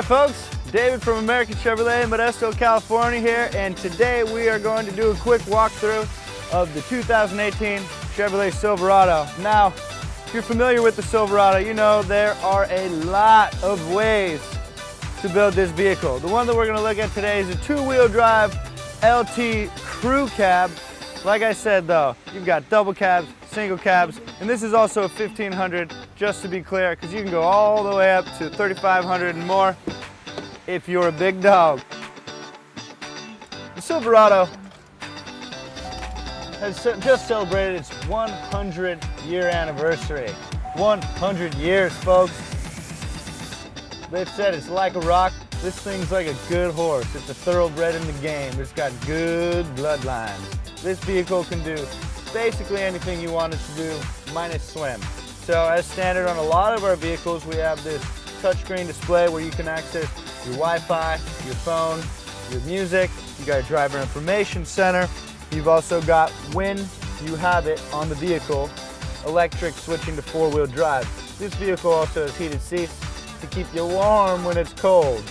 Hi folks, David from American Chevrolet in Modesto, California here, and today we are going to do a quick walkthrough of the 2018 Chevrolet Silverado. Now, if you're familiar with the Silverado, you know there are a lot of ways to build this vehicle. The one that we're going to look at today is a two-wheel drive LT crew cab. Like I said though, you've got double cabs, single cabs, and this is also a 1500, just to be clear, because you can go all the way up to 3500 and more if you're a big dog. The Silverado has just celebrated its 100-year anniversary. 100 years, folks. They've said it's like a rock. This thing's like a good horse. It's a thoroughbred in the game. It's got good bloodlines. This vehicle can do basically anything you want it to do, minus swim. So as standard on a lot of our vehicles, we have this touchscreen display where you can access your Wi-Fi, your phone, your music. You got a driver information center. You've also got, when you have it on the vehicle, electric switching to four-wheel drive. This vehicle also has heated seats to keep you warm when it's cold.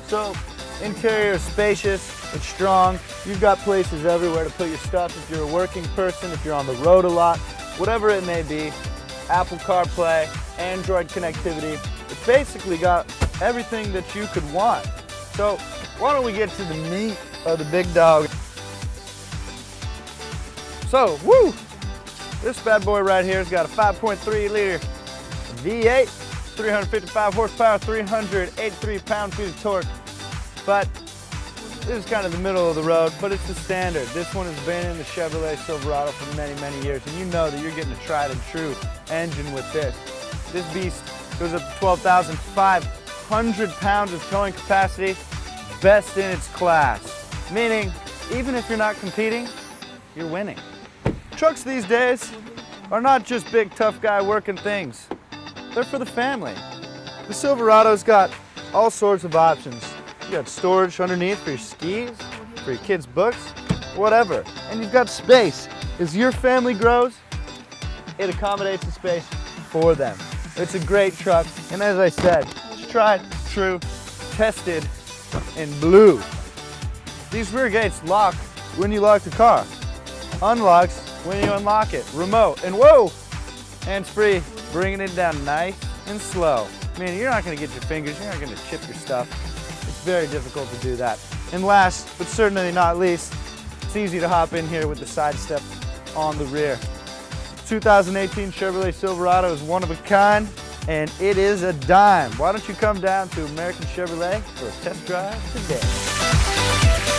So interior is spacious, it's strong. You've got places everywhere to put your stuff if you're a working person, if you're on the road a lot, whatever it may be. Apple CarPlay, Android connectivity. It's basically got everything that you could want. So why don't we get to the meat of the big dog. So, this bad boy right here has got a 5.3 liter V8, 355 horsepower, 383 pound-feet of torque. But this is kind of the middle of the road, but it's the standard. This one has been in the Chevrolet Silverado for many, many years, and you know that you're getting a tried and true engine with this. This beast goes up to 12,500 pounds of towing capacity, best in its class. Meaning, even if you're not competing, you're winning. Trucks these days are not just big tough guy working things. They're for the family. The Silverado's got all sorts of options. You got storage underneath for your skis, for your kids' books, whatever. And you've got space. As your family grows, it accommodates the space for them. It's a great truck, and as I said, it's tried, true, tested, and blue. These rear gates lock when you lock the car. Unlocks when you unlock it. Remote, and whoa! Hands-free, bringing it down nice and slow. I mean, you're not gonna get your fingers, you're not gonna chip your stuff. It's very difficult to do that. And last, but certainly not least, it's easy to hop in here with the side step on the rear. 2018 Chevrolet Silverado is one of a kind, and it is a dime. Why don't you come down to American Chevrolet for a test drive today?